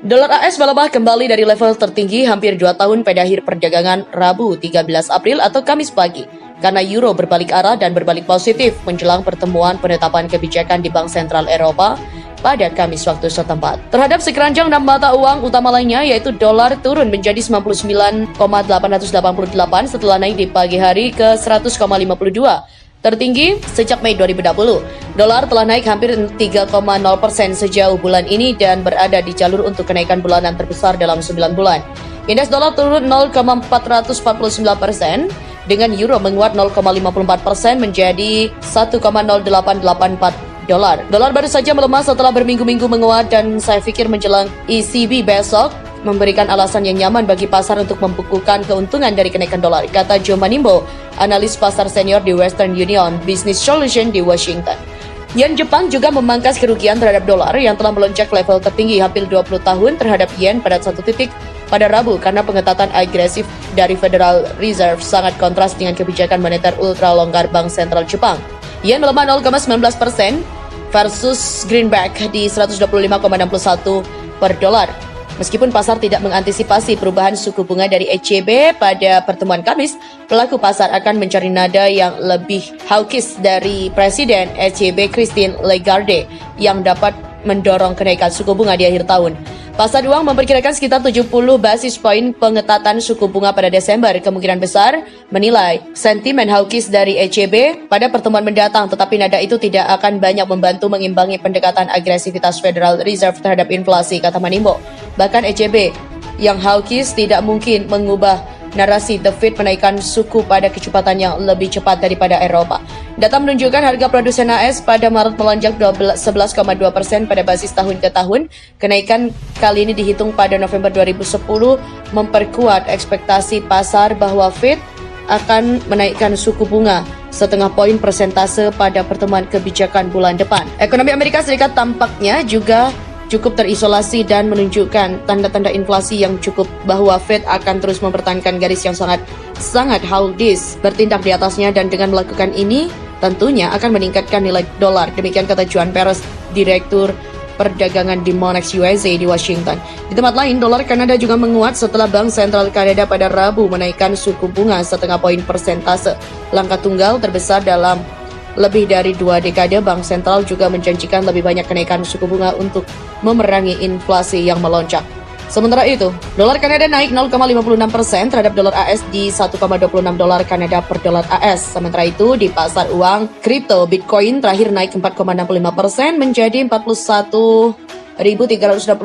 Dolar AS melemah kembali dari level tertinggi hampir 2 tahun pada akhir perdagangan Rabu 13 April atau Kamis pagi, karena euro berbalik arah dan berbalik positif menjelang pertemuan penetapan kebijakan di Bank Sentral Eropa pada Kamis waktu setempat. Terhadap sekeranjang 6 mata uang utama lainnya, yaitu dolar turun menjadi 99,888 setelah naik di pagi hari ke 100,52. Tertinggi sejak Mei 2020. Dolar telah naik hampir 3,0% sejauh bulan ini dan berada di jalur untuk kenaikan bulanan terbesar dalam 9 bulan. Indeks dolar turun 0,449% dengan euro menguat 0,54% menjadi 1,0884 dolar. Dolar baru saja melemah setelah berminggu-minggu menguat dan saya pikir menjelang ECB besok memberikan alasan yang nyaman bagi pasar untuk membukukan keuntungan dari kenaikan dolar, kata Joe Manimbo, analis pasar senior di Western Union Business Solution di Washington. Yen Jepang juga memangkas kerugian terhadap dolar yang telah melonjak level tertinggi hampir 20 tahun terhadap yen pada satu titik pada Rabu karena pengetatan agresif dari Federal Reserve sangat kontras dengan kebijakan moneter ultra longgar Bank Sentral Jepang. Yen melemah 0,19% versus greenback di 125,61 per dolar. Meskipun pasar tidak mengantisipasi perubahan suku bunga dari ECB pada pertemuan Kamis, pelaku pasar akan mencari nada yang lebih hawkish dari Presiden ECB Christine Lagarde yang dapat mendorong kenaikan suku bunga di akhir tahun. Pasar uang memperkirakan sekitar 70 basis poin pengetatan suku bunga pada Desember. Kemungkinan besar menilai sentimen hawkish dari ECB pada pertemuan mendatang, tetapi nada itu tidak akan banyak membantu mengimbangi pendekatan agresivitas Federal Reserve terhadap inflasi, kata Manimbo. Bahkan ECB yang hawkish tidak mungkin mengubah narasi The Fed menaikkan suku pada kecepatan yang lebih cepat daripada Eropa. Data menunjukkan harga produsen AS pada Maret melonjak 11,2% pada basis tahun ke tahun. Kenaikan kali ini dihitung pada November 2010 memperkuat ekspektasi pasar bahwa Fed akan menaikkan suku bunga setengah poin persentase pada pertemuan kebijakan bulan depan. Ekonomi Amerika Serikat tampaknya juga cukup terisolasi dan menunjukkan tanda-tanda inflasi yang cukup bahwa Fed akan terus mempertahankan garis yang sangat hawkish bertindak di atasnya dan dengan melakukan ini tentunya akan meningkatkan nilai dolar. Demikian kata Joan Peres, Direktur Perdagangan di Monex USA di Washington. Di tempat lain, dolar Kanada juga menguat setelah Bank Sentral Kanada pada Rabu menaikkan suku bunga setengah poin persentase. Langkah tunggal terbesar dalam lebih dari 2 dekade. Bank Sentral juga menjanjikan lebih banyak kenaikan suku bunga untuk memerangi inflasi yang melonjak. Sementara itu, dolar Kanada naik 0,56% terhadap dolar AS di 1,26 dolar Kanada per dolar AS. Sementara itu, di pasar uang kripto, Bitcoin terakhir naik 4,65% menjadi 41.328,19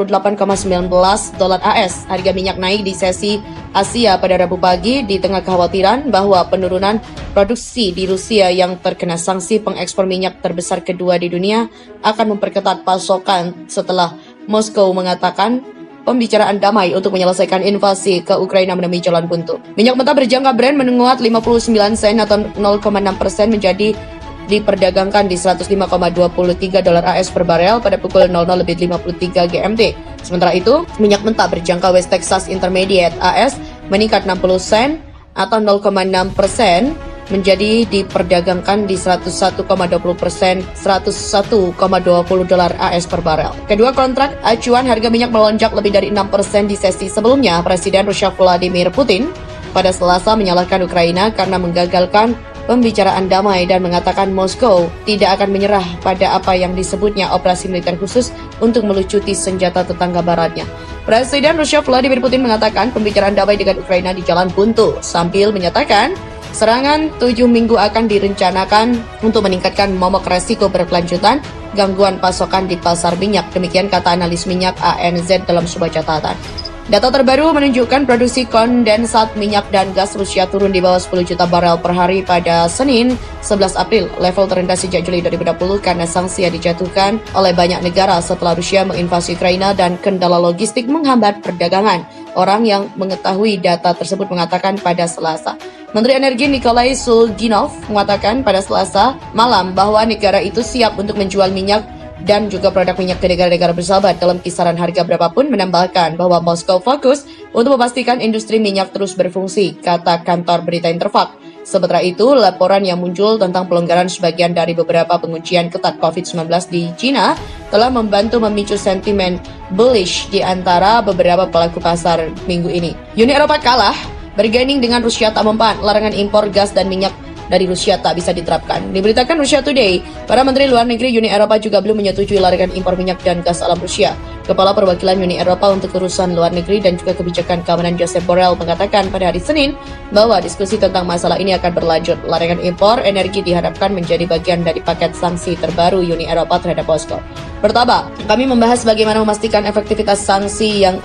dolar AS. Harga minyak naik di sesi Asia pada Rabu pagi di tengah kekhawatiran bahwa penurunan produksi di Rusia yang terkena sanksi pengekspor minyak terbesar kedua di dunia akan memperketat pasokan setelah Moskow mengatakan pembicaraan damai untuk menyelesaikan invasi ke Ukraina menemui jalan buntu. Minyak mentah berjangka Brent menguat 59 sen atau 0,6% menjadi diperdagangkan di 105,23 dolar AS per barel pada pukul 00.53 GMT. Sementara itu, minyak mentah berjangka West Texas Intermediate AS meningkat 60 sen atau 0,6% menjadi diperdagangkan di 101,20 dolar AS per barel. Kedua kontrak acuan harga minyak melonjak lebih dari 6% di sesi sebelumnya. Presiden Rusia Vladimir Putin pada Selasa menyalahkan Ukraina karena menggagalkan pembicaraan damai dan mengatakan Moskow tidak akan menyerah pada apa yang disebutnya operasi militer khusus untuk melucuti senjata tetangga baratnya. Presiden Rusia Vladimir Putin mengatakan pembicaraan damai dengan Ukraina di jalan buntu sambil menyatakan serangan 7 minggu akan direncanakan untuk meningkatkan momok resiko berkelanjutan gangguan pasokan di pasar minyak. Demikian kata analis minyak ANZ dalam sebuah catatan. Data terbaru menunjukkan produksi kondensat minyak dan gas Rusia turun di bawah 10 juta barel per hari pada Senin 11 April, level terendah sejak Juli 2020 karena sanksi yang dijatuhkan oleh banyak negara setelah Rusia menginvasi Ukraina dan kendala logistik menghambat perdagangan. Orang yang mengetahui data tersebut mengatakan pada Selasa. Menteri Energi Nikolai Sulginov mengatakan pada Selasa malam bahwa negara itu siap untuk menjual minyak dan juga produk minyak ke negara-negara bersahabat dalam kisaran harga berapapun, menambahkan bahwa Moskow fokus untuk memastikan industri minyak terus berfungsi, kata kantor berita Interfax. Sementara itu, laporan yang muncul tentang pelonggaran sebagian dari beberapa penguncian ketat COVID-19 di China telah membantu memicu sentimen bullish di antara beberapa pelaku pasar minggu ini. Uni Eropa kalah, bergaining dengan Rusia tak mempan, larangan impor gas dan minyak dari Rusia tak bisa diterapkan. Diberitakan Russia Today, para menteri luar negeri Uni Eropa juga belum menyetujui larangan impor minyak dan gas alam Rusia. Kepala Perwakilan Uni Eropa untuk urusan luar negeri dan juga kebijakan keamanan Josep Borrell mengatakan pada hari Senin bahwa diskusi tentang masalah ini akan berlanjut. Larangan impor energi diharapkan menjadi bagian dari paket sanksi terbaru Uni Eropa terhadap Moskow. Pertama, kami membahas bagaimana memastikan efektivitas sanksi yang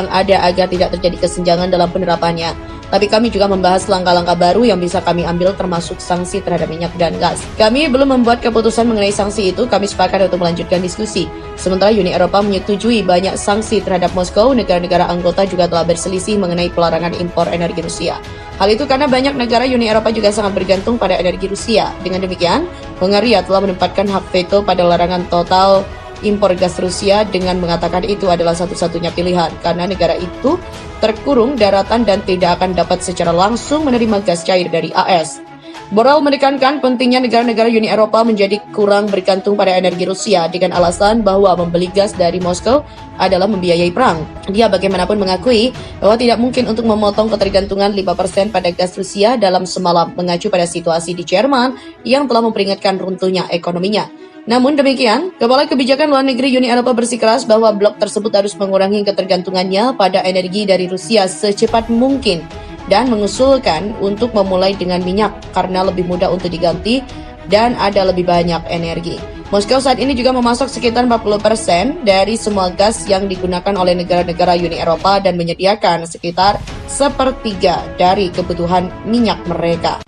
ada agar tidak terjadi kesenjangan dalam penerapannya. Tapi kami juga membahas langkah-langkah baru yang bisa kami ambil termasuk sanksi terhadap minyak dan gas. Kami belum membuat keputusan mengenai sanksi itu, kami sepakat untuk melanjutkan diskusi. Sementara Uni Eropa menyetujui banyak sanksi terhadap Moskow, negara-negara anggota juga telah berselisih mengenai pelarangan impor energi Rusia. Hal itu karena banyak negara Uni Eropa juga sangat bergantung pada energi Rusia. Dengan demikian, Hungaria telah menempatkan hak veto pada larangan total impor gas Rusia dengan mengatakan itu adalah satu-satunya pilihan karena negara itu terkurung daratan dan tidak akan dapat secara langsung menerima gas cair dari AS. Borrell menekankan pentingnya negara-negara Uni Eropa menjadi kurang bergantung pada energi Rusia dengan alasan bahwa membeli gas dari Moskow adalah membiayai perang. Dia bagaimanapun mengakui bahwa tidak mungkin untuk memotong ketergantungan 5% pada gas Rusia dalam semalam, mengacu pada situasi di Jerman yang telah memperingatkan runtuhnya ekonominya. Namun demikian, Kepala Kebijakan Luar Negeri Uni Eropa bersikeras bahwa blok tersebut harus mengurangi ketergantungannya pada energi dari Rusia secepat mungkin dan mengusulkan untuk memulai dengan minyak karena lebih mudah untuk diganti dan ada lebih banyak energi. Moskow saat ini juga memasok sekitar 40% dari semua gas yang digunakan oleh negara-negara Uni Eropa dan menyediakan sekitar 1/3 dari kebutuhan minyak mereka.